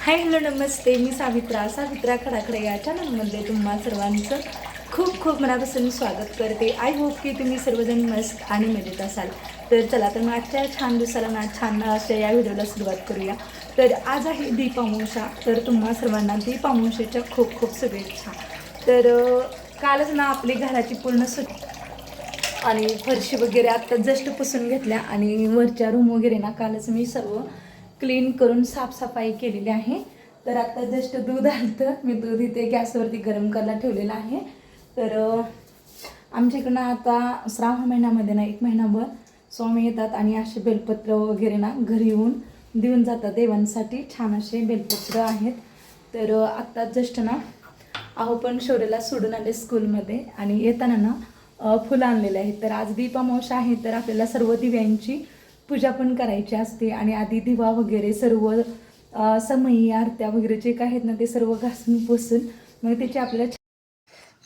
Hi hello नमस्ते, मी सावित्रा खडाखडे या चॅनलमध्ये तुम्हा सर्वांचं खूप खूप मनापासून स्वागत करते. आय होप की तुम्ही सर्वजण मस्त आणि मजेत असाल. तर चला तर मग आजच्या छान दिवसाला ना छान अशा या व्हिडिओला सुरुवात करूया. तर आज आहे दीपामावस्या. तर तुम्हा सर्वांना दीपामावस्येच्या खूप खूप शुभेच्छा. तर कालच ना आपली घराची पूर्ण आणि फरशी वगैरे आत्ता जस्ट पुसून घेतल्या आणि वरच्या रूम वगैरे ना कालच मी सर्व क्लीन करून साफसफाई केलेली आहे. तर आत्ता जस्ट दूध आलं, मी दूध इथे गॅसवरती गरम करायला ठेवलेलं आहे. तर आमच्याकडनं आता श्रावण महिन्यामध्ये ना 1 महिनाभर स्वामी येतात आणि असे बेलपत्र वगैरे ना घरी येऊन देऊन जातात देवांसाठी. छान असे बेलपत्र आहेत. तर आत्ता जस्ट ना अहो पण शौर्याला सोडून आले स्कूलमध्ये आणि येताना ना फुलं आणलेले आहेत. तर आज दीपामावस्या आहे, तर आपल्याला सर्व दिव्यांची पूजा पण करायची असते आणि आधी दिवा वगैरे सर्व समई आरत्या वगैरे जे काय आहेत ना ते सर्व घासून पुसून मग त्याची आपल्याला.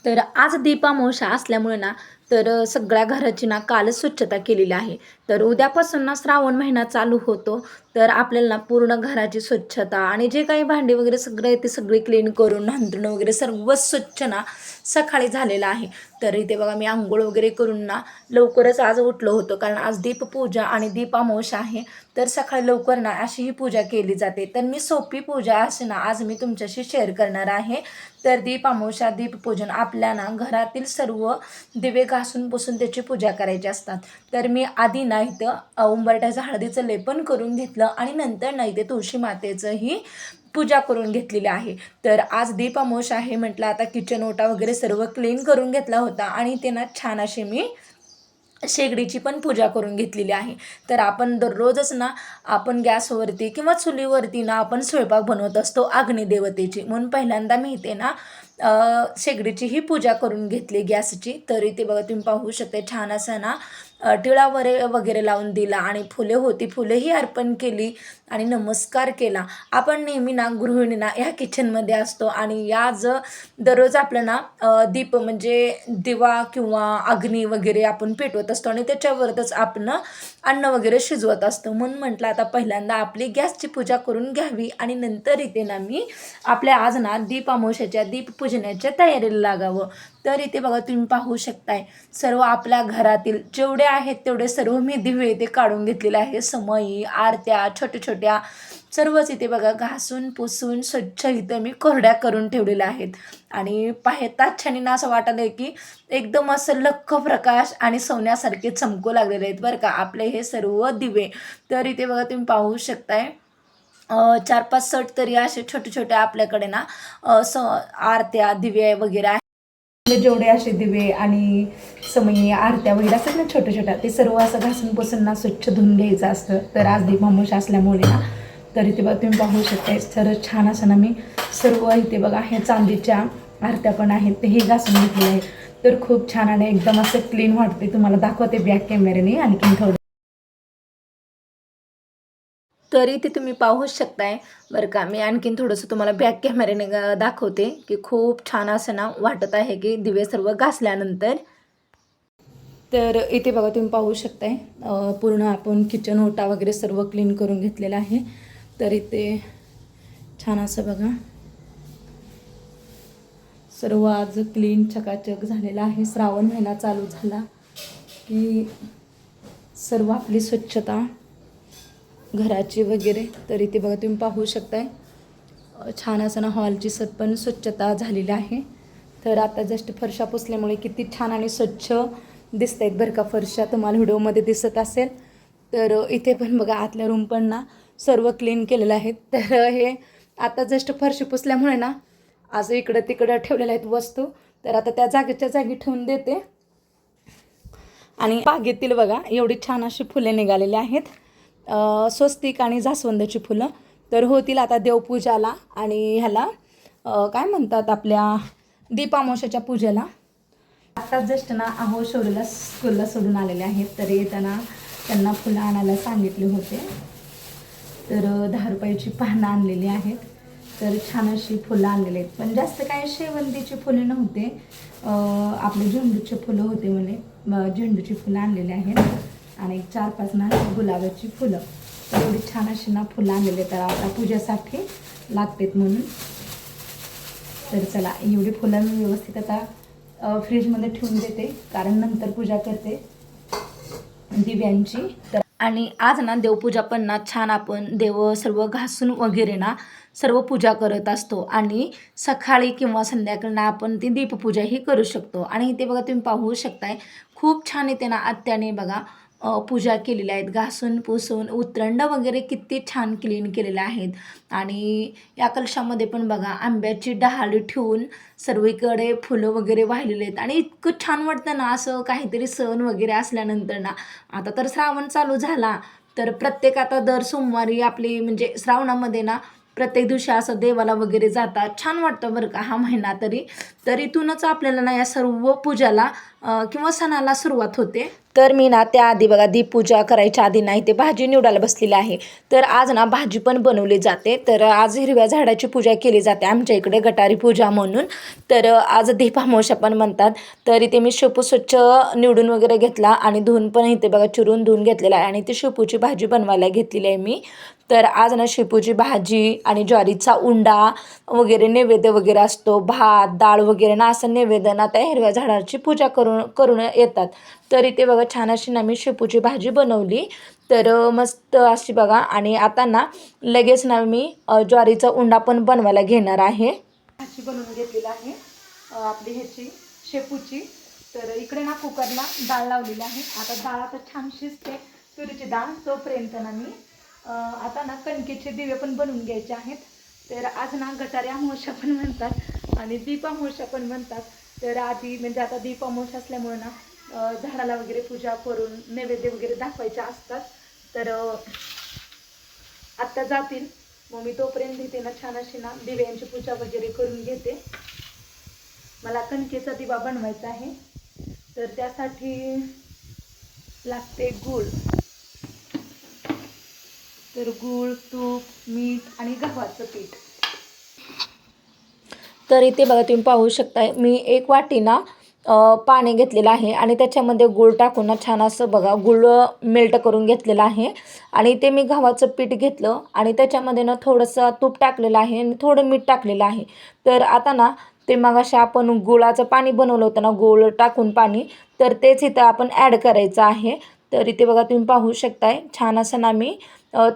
तर आज दीपामावस्या असल्यामुळे ना तर सगळ्या घराची ना कालच स्वच्छता केलेली आहे. तर उद्यापासून ना श्रावण महिना चालू होतो. तर आपल्याला ना पूर्ण घराची स्वच्छता आणि जे काही भांडी वगैरे सगळं आहे ते सगळे क्लीन करून अंथरुण वगैरे सर्व स्वच्छ ना सकाळी झालेलं आहे. तर इथे बघा मी आंघोळ वगैरे करून ना लवकरच आज उठलो होतो, कारण आज दीपपूजा आणि दीपामावस्या आहे. तर सकाळी लवकर ना अशी ही पूजा केली जाते. तर मी सोपी पूजा असे ना आज मी तुमच्याशी शेअर करणार आहे. तर दीपामावस्या दीपपूजन आपल्या ना घरातील सर्व दिवे घासून पुसून त्याची पूजा करायची असतात. तर मी आधी ना इथं उंबरठ्याचं हळदीचं लेपन करून घेतलं आणि नंतर ना इथे तुळशी मातेचंही पूजा करून घेतलेली आहे. तर आज दीपामावस्या आहे म्हटलं, आता किचन ओटा वगैरे सर्व क्लीन करून घेतला होता आणि ते ना छान असे मी शेगडीची पण पूजा करून घेतलेली आहे. तर आपण दररोजच ना आपण गॅसवरती किंवा चुलीवरती ना आपण स्वयंपाक बनवत असतो अग्निदेवतेची, म्हणून पहिल्यांदा मी इथे ना शेगडीची ही पूजा करून घेतली गॅसची. तर इथे बघा तुम्ही पाहू शकता छान असं ना टिळा वगैरे लावून दिला आणि फुले होती फुलेही अर्पण केली आणि नमस्कार केला. आपण नेहमी ना गृहिणींना ह्या किचनमध्ये असतो आणि याच दररोज आपलं ना दीप म्हणजे दिवा किंवा अग्नी वगैरे आपण पेटवत असतो आणि त्याच्यावरच आपण अन्न वगैरे शिजवत असतो. म्हणून म्हटलं आता पहिल्यांदा आपली गॅसची पूजा करून घ्यावी आणि नंतर इथे ना मी आपल्या आज ना दीपामावस्याच्या दीपपूजनाच्या तयारीला लागावं. तर इथे बघा तुम्ही पाहू शकताय सर्व आपल्या घरातील जेवढे आहेत तेवढे सर्व मी दिवे इथे काढून घेतलेले आहे. समई आरत्या छोट्या छोट्या सर्वच इथे बघा घासून पुसून स्वच्छ इथे मी कोरड्या करून ठेवलेल्या आहेत. आणि पाहताच छान असं वाटलं आहे की एकदम असं लख्ख प्रकाश आणि सोन्यासारखे चमकू लागलेले आहेत बरं का आपले हे सर्व दिवे. तर इथे बघा तुम्ही पाहू शकताय 4-5 सट तरी असे छोटे छोटे आपल्याकडे ना आरत्या दिवे वगैरे आहेत. जेवढे असे दिवे आणि समई आरत्या वगैरे असतात ना छोट्या छोट्या, ते सर्व असं घासून पुसून ना स्वच्छ धुवून घ्यायचं असतं. तर आज दीपामावस्या असल्यामुळे ना तर इथे बघा तुम्ही पाहू शकता तर छान असं ना मी सर्व इथे बघा हे चांदीच्या आरत्या पण आहेत तेही घासून घेतलेले आहेत. तर खूप छान आणि एकदम असं क्लीन वाटते. तुम्हाला दाखवते बॅक कॅमेऱ्याने आणखीन थोडं. तर इथे तुम्ही पाहू शकताय बरं का, मी आणखीन थोडंसं तुम्हाला बॅक कॅमेऱ्याने दाखवते की खूप छान असं ना वाटत आहे की दिवे सर्व घासल्यानंतर. तर इथे बघा तुम्ही पाहू शकताय पूर्ण आपण किचन ओटा वगैरे सर्व क्लीन करून घेतलेलं आहे. तर इथे छान असं बघा सर्व आज क्लीन चकाचक झालेला आहे. श्रावण महिना चालू झाला की सर्व आपली स्वच्छता घराची वगैरे. तर इथे बघा तुम्ही पाहू शकताय छान असं ना हॉलची पण स्वच्छता झालेली आहे. तर आता जस्ट फरशा पुसल्यामुळे किती छान आणि स्वच्छ दिसत आहेत बरं का फरशा, तुम्हाला व्हिडिओमध्ये दिसत असेल. तर इथे पण बघा आतल्या रूम पण ना सर्व क्लीन केलेलं आहे. तर हे आता जस्ट फरशी पुसल्यामुळे ना असं इकडं तिकडं ठेवलेल्या आहेत वस्तू. तर आता त्या जागेच्या जागी ठेवून देते. आणि बागेतील बघा एवढी छान अशी फुले निघालेली आहेत, स्वस्तिक आणि जास्वंदाची फुलं. तर होतील आता देवपूजाला आणि ह्याला काय म्हणतात आपल्या दीपामावस्याच्या पूजेला. आता जस्ट ना अहो शौर्याला स्कूलला सोडून आलेले आहेत. तर येताना त्यांना फुलं आणायला सांगितले होते. तर 10 रुपयाची पानं आणलेली आहेत. तर छान अशी फुलं आणलेली आहेत, पण जास्त काय शेवंतीची फुले नव्हते, आपले झेंडूचे फुलं होते म्हणे. झेंडूची फुलं आणलेली आहेत आणि 4-5 ना गुलाबाची फुलं. तर एवढी छान अशी ना फुलं आणलेली. तर आता पूजेसाठी लागतात म्हणून. तर चला, एवढी फुलं मी व्यवस्थित आता फ्रीजमध्ये ठेवून देते, कारण नंतर पूजा करते दिव्यांची. तर आणि आज ना देवपूजा पण ना छान आपण देव सर्व घासून वगैरे ना सर्व पूजा करत असतो. आणि सकाळी किंवा संध्याकाळी ना आपण ती दीपपूजाही करू शकतो. आणि इथे बघा तुम्ही पाहू शकताय, खूप छान इथे ना आत्याने बघा पूजा केलेल्या आहेत, घासून पुसून उतरंड वगैरे किती छान क्लीन केलेले आहेत. आणि या कलशामध्ये पण बघा आंब्याची डहाळी ठेवून सर्वीकडे फुलं वगैरे वाहिलेले आहेत. आणि इतकं छान वाटतं ना, असं काहीतरी सण वगैरे असल्यानंतर ना. आता तर श्रावण चालू झाला, तर प्रत्येक आता दर सोमवारी आपली म्हणजे श्रावणामध्ये ना प्रत्येक दिवशी असं देवाला वगैरे जातात. छान वाटतं बरं का हा महिना तरी. तर इथूनच आपल्याला ना या सर्व पूजाला किंवा सणाला सुरुवात होते. तर मी ना त्याआधी बघा दीपपूजा करायच्या आधी नाही ते भाजी निवडायला बसलेली आहे. तर आज ना भाजी पण बनवली जाते. तर आज हिरव्या झाडाची पूजा केली जाते आमच्या इकडे, गटारी पूजा म्हणून. तर आज दीपामावस्या पण म्हणतात. तर इथे मी शेपू स्वच्छ निवडून वगैरे घेतला आणि धुवून पण इथे बघा चिरून धुवून घेतलेला आहे. आणि ती शेपूची भाजी बनवायला घेतलेली आहे मी. तर आज ना शेपूची भाजी आणि ज्वारीचा उंडा वगैरे नैवेद्य वगैरे असतो, भात डाळ वगैरे ना असं नैवेद्य ना त्या हिरव्या झाडाची पूजा करून येतात. तर इथे बघा छान अशी ना मी शेपूची भाजी बनवली. तर मस्त अशी बघा. आणि आता ना लगेच ना मी ज्वारीचा उंडा पण बनवायला घेणार आहे. भाजी बनवून घेतलेली आहे आपली ह्याची शेपूची. तर इकडे ना कुकरला डाळ लावलेली आहे. आता डाळ आता छान शिजते, तुरीची डाळ, तोपर्यंत ना मी आता ना कणकेचे दिवे पण बनवून घ्यायचे आहेत. तर आज ना गटारी अमावस्या पण म्हणतात आणि दीपामावस्या पण म्हणतात. तर आधी म्हणजे आता दीपामावस्या असल्यामुळे ना झाडाला वगैरे पूजा करून नैवेद्य वगैरे दाखवायचे असतात. तर आत्ता जातील, मग मी तोपर्यंत इथे ना छान अशी ना दिव्यांची पूजा वगैरे करून घेते. मला कणकेचा दिवा बनवायचा आहे. तर त्यासाठी लागते गूळ. तर गूळ, तूप, मीठ आणि गव्हाचं पीठ. तर इथे बघा तुम्ही पाहू शकताय, मी 1 वाटी ना पाणी घेतलेलं आहे आणि त्याच्यामध्ये गूळ टाकून ना छान असं बघा गूळ मेल्ट करून घेतलेलं आहे. आणि इथे मी गव्हाचं पीठ घेतलं आणि त्याच्यामध्ये ना थोडंसं तूप टाकलेलं आहे आणि थोडं मीठ टाकलेलं आहे. तर आता ना ते मगाशी आपण गुळाचं पाणी बनवलं होतं ना, गूळ टाकून पाणी, तर तेच इथं आपण ॲड करायचं आहे. तर इथे बघा तुम्ही पाहू शकताय, छान असं ना मी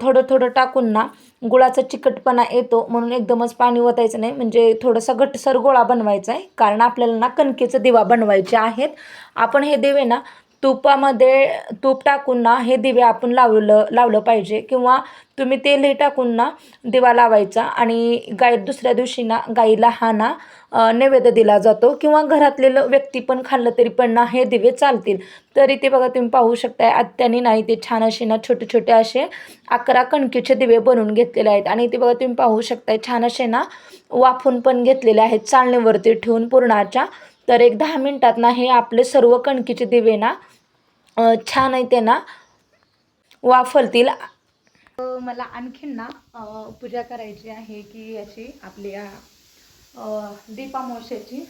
थोडं थोडं टाकून ना गुळाचा चिकटपणा येतो म्हणून एकदमच पाणी ओतायचं नाही, म्हणजे थोडासा घट्टसर गोळा बनवायचा आहे. कारण आपल्याला ना कणकेचे दिवा बनवायचे आहेत. आपण हे दिवे ना तुपामध्ये तूप टाकून ना हे दिवे आपण लावलं पाहिजे, किंवा तुम्ही तेलही टाकून ना दिवा लावायचा. आणि दुसऱ्या दिवशी ना गाईला हा ना नैवेद्य दिला जातो, किंवा घरातले व्यक्ती पण खाल्लं तरी पण ना हे दिवे चालतील. तर इथे बघा तुम्ही पाहू शकताय, आत्याने नाही ते छान असे ना छोटे छोटे असे 11 कणकेचे दिवे बनवून घेतलेले आहेत. आणि इथे बघा तुम्ही पाहू शकताय, छान असे ना वाफून पण घेतलेले आहेत चाळणीवरती ठेवून पुरणाच्या. तर एक 10 मिनिटात ना हे आपले सर्व कणकेचे दिवे ना छान आहे ते ना वाफलतील. मला आणखीन ना पूजा करायची आहे की याची आपल्या दीपामावस्याची.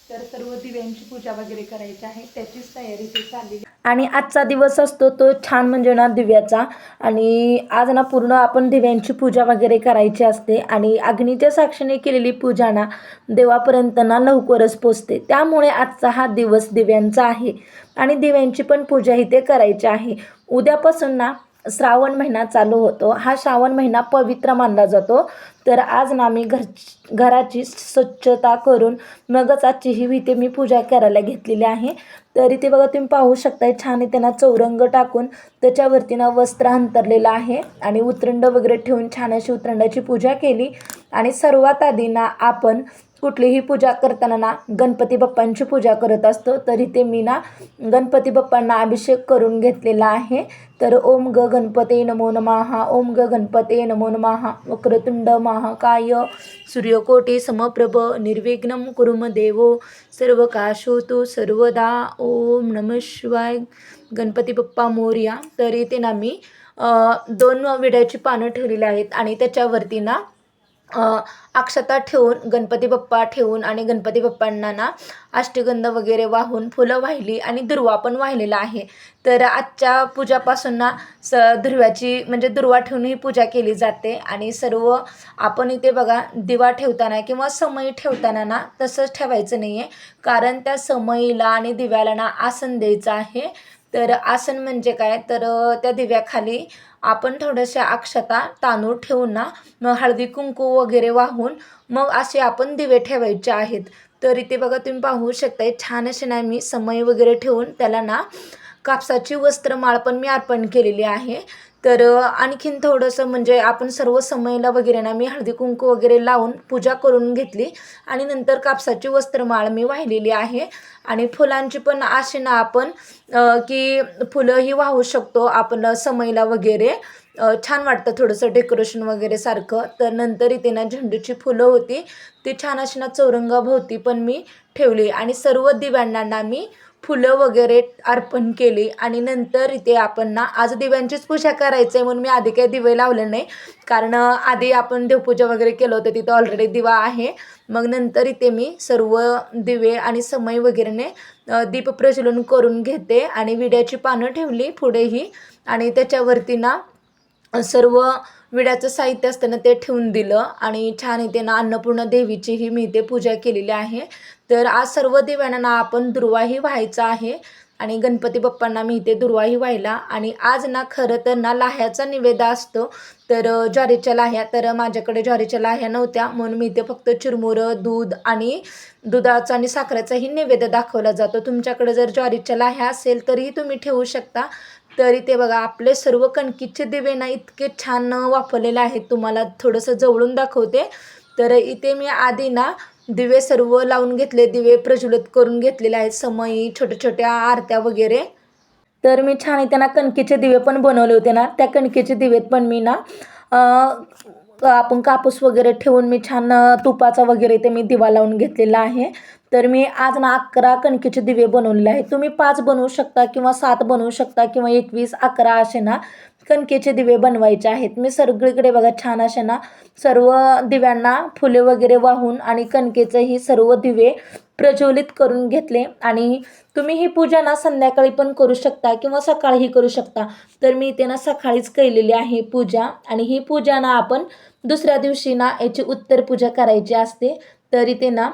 तर सर्व दिव्यांची पूजा वगैरे करायची आहे, त्याचीच तयारी ते चालली. आणि आजचा दिवस असतो तो छान म्हणजे ना दिव्याचा. आणि आज ना पूर्ण आपण दिव्यांची पूजा वगैरे करायची असते. आणि अग्नीच्या साक्षीने केलेली पूजा ना देवापर्यंत ना लवकरच पोचते. त्यामुळे आजचा हा दिवस दिव्यांचा आहे आणि दिव्यांची पण पूजा इथे करायची आहे. उद्यापासून ना श्रावण महिना चालू होतो. हा श्रावण महिना पवित्र मानला जातो. तर आज ना मी घराची स्वच्छता करून मगच आजची ही इथे मी पूजा करायला घेतलेली आहे. तर इथे बघा तुम्ही पाहू शकताय, छान इथे ना चौरंग टाकून त्याच्यावरती ना वस्त्र अंतरलेलं आहे आणि उतरंड वगैरे ठेवून छान अशी उतरंडाची पूजा केली. आणि सर्वात आधी ना आपण कुठलीही पूजा करताना ना गणपती बाप्पांची पूजा करत असतो. तर इथे मी ना गणपती बाप्पांना अभिषेक करून घेतलेला आहे. तर ओम ग गणपते नमो नमः, ओम ग गणपते नमो नमः, वक्रतुंड महाकाय सूर्यकोटी समप्रभ निर्विघ्नं कुरु मे देवो सर्वकार्येषु सर्वदा. ओम नमः शिवाय. गणपती बाप्पा मोरया. तर इथे ना मी 2 विड्याची पानं ठेवलेली आहेत आणि त्याच्यावरती ना अक्षता ठेवून गणपती बाप्पा ठेवून आणि गणपती बाप्पांना ना अष्टगंध वगैरे वाहून फुलं वाहिली आणि दुर्वा पण वाहिलेला आहे. तर आजच्या पूजापासून ना दुर्व्याची म्हणजे दुर्वा ठेवून ही पूजा केली जाते. आणि सर्व आपण इथे बघा दिवा ठेवताना किंवा समई ठेवताना ना तसंच ठेवायचं नाही आहे, कारण त्या समईला आणि दिव्याला ना आसन द्यायचं आहे. तर आसन म्हणजे काय, तर त्या दिव्याखाली आपण थोड्याशा अक्षता तांदूळ ठेवून ना मग हळदी कुंकू वगैरे वाहून मग असे आपण दिवे ठेवायचे आहेत. तर इथे बघा तुम्ही पाहू शकताय छान असे ना मी समई वगैरे ठेवून त्याला ना कापसाची वस्त्रमाळ पण मी अर्पण केलेली आहे. तर आणखीन थोडंसं म्हणजे आपण सर्व समईला वगैरे ना मी हळदी कुंकू वगैरे लावून पूजा करून घेतली आणि नंतर कापसाची वस्त्रमाळ मी वाहिलेली आहे. आणि फुलांची पण अशी ना आपण की फुलंही वाहू शकतो आपण समईला वगैरे. छान वाटतं थोडंसं डेकोरेशन वगैरे सारखं. तर नंतर इथे ना झेंडूची फुलं होती ती छान अशी ना चौरंगाभोवती पण मी ठेवली आणि सर्व दिव्यांना मी फुलं वगैरे अर्पण केली. आणि नंतर इथे आपण ना आज दिव्यांचीच पूजा करायचं आहे म्हणून मी आधी काही दिवे लावले नाही, कारण आधी आपण देवपूजा वगैरे केलं होतं तिथं ऑलरेडी दिवा आहे. मग नंतर इथे मी सर्व दिवे आणि समई वगैरेने दीप प्रज्वलन करून घेते आणि विड्याची पानं ठेवली पुढेही आणि त्याच्यावरती ना सर्व विड्याचं साहित्य असतं ना ते ठेवून दिलं. आणि छान इथे ना अन्नपूर्णा देवीचीही मी इथे पूजा केलेली आहे. तर आज सर्व दिव्यांना आपण दुर्वाही व्हायचा आहे आणि गणपती बाप्पांना मी इथे दुर्वाही व्हायला. आणि आज ना खरं तर ना लाह्याचा निवेद असतो, तर ज्वारीच्या लाह्या, तर माझ्याकडे ज्वारीच्या लाह्या नव्हत्या म्हणून मी इथे फक्त चिरमुरं दूध आणि दुधाचा आणि साखरेचाही नैवेद्य दाखवला जातो. तुमच्याकडे जर ज्वारीच्या लाह्या असेल तरीही तुम्ही ठेवू शकता. तर इथे बघा आपले सर्व कणकीचे दिवे ना इतके छान वापरलेले आहेत, तुम्हाला थोडंसं जवळून दाखवते. तर इथे मी आधी ना दिवे सर्व लावून घेतले, दिवे प्रज्वलित करून घेतलेले आहेत, समई छोट्या छोट्या आरत्या वगैरे. तर मी छान इथे ना कणकेचे दिवे पण बनवले होते ना, त्या कणकेचे दिवेत पण मी ना आपण कापूस वगैरे ठेवून मी छान तुपाचा वगैरे ते मी दिवा लावून घेतलेला आहे. तर मी आज ना 11 कणकेचे दिवे बनवलेले आहेत. तुम्ही 5 बनवू शकता किंवा 7 बनवू शकता किंवा 21, 11 असे ना कणकेचे दिवे बनवायचे आहेत. मी सगळीकडे बघा छान असे ना सर्व दिव्यांना फुले वगैरे वाहून आणि कणकेचेही सर्व दिवे प्रज्वलित करून घेतले. आणि तुम्ही ही पूजा ना संध्याकाळी पण करू शकता किंवा सकाळीही करू शकता. तर मी इथे ना सकाळीच केलेली आहे पूजा. आणि ही पूजा ना आपण दुसऱ्या दिवशी ना याची उत्तर पूजा करायची असते. तर इथे ना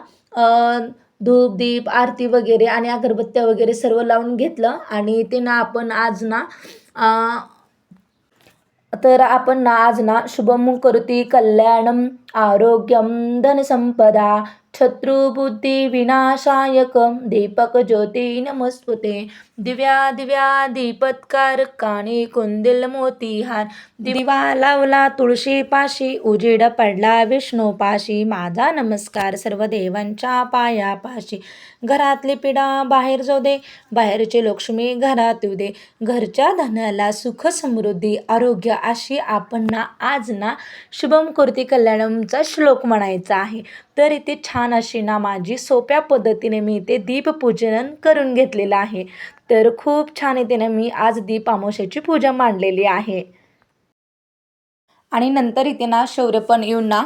धूप दीप आरती वगैरे आणि अगरबत्त्या वगैरे सर्व लावून घेतलं. आणि इथे ना आपण आज ना तर आपण ना आज ना शुभम करोति कल्याणम आरोग्यम धनसंपदा शत्रुबुद्धी विनाशायक दीपक ज्योती नमस्ते. दिव्या दिव्या दीपत्कार कानी कुंदिल मोतीहार, दिवा लावला तुळशी पाशी उजेड पडला विष्णू पाशी. माझा नमस्कार सर्व देवांच्या पायापाशी. घरातली पिढा बाहेर जाऊ दे, बाहेरची लक्ष्मी घरात येऊ दे, घरच्या धनाला सुख समृद्धी आरोग्य अशी आपण ना आज ना शुभम करोति कल्याणमचा श्लोक म्हणायचा आहे. तर इथे छान अशी ना माझी सोप्या पद्धतीने मी इथे दीपपूजन करून घेतलेलं आहे. तर खूप छान इथे ना मी आज दीप अमावस्येची पूजा मांडलेली आहे. आणि नंतर इथे ना शौर्य पण येऊन ना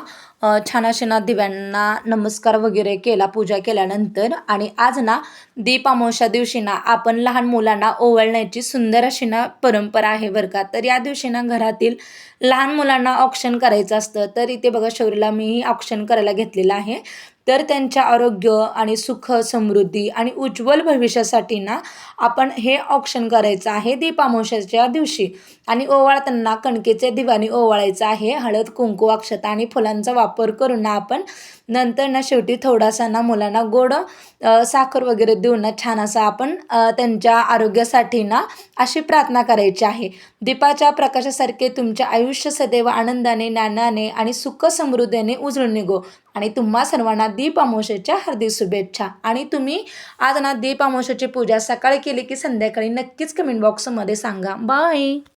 छान असे ना दिव्यांना नमस्कार वगैरे केला पूजा केल्यानंतर. आणि आज ना दीप अमावस्या दिवशी ना आपण लहान मुलांना ओवाळण्याची सुंदर अशी ना परंपरा आहे बरं का. तर या दिवशी ना घरातील लहान मुलांना औक्षण करायचं असतं. तर इथे बघा शौर्यला मी औक्षण करायला घेतलेलं आहे. तर त्यांच्या आरोग्य आणि सुख समृद्धी आणि उज्ज्वल भविष्यासाठी ना आपण हे औक्षण करायचं आहे दीप अमावस्येच्या दिवशी. आणि ओवाळताना कणकेचे दिव्याने ओवाळायचं आहे. हळद कुंकू अक्षता आणि फुलांचा वापर करून ना आपण नंतर ना शेवटी थोडासा ना मुलांना गोड साखर वगैरे देऊन ना छान असा आपण त्यांच्या आरोग्यासाठी ना अशी प्रार्थना करायची आहे. दीपाच्या प्रकाशासारखे तुमचे आयुष्य सदैव आनंदाने ज्ञानाने आणि सुख समृद्धीने उजळून निघो. आणि तुम्हा सर्वांना दीप अमावस्येच्या हार्दिक शुभेच्छा. आणि तुम्ही आज ना दीप अमावस्येची पूजा सकाळी केली की संध्याकाळी नक्कीच कमेंट बॉक्समध्ये सांगा. बाय.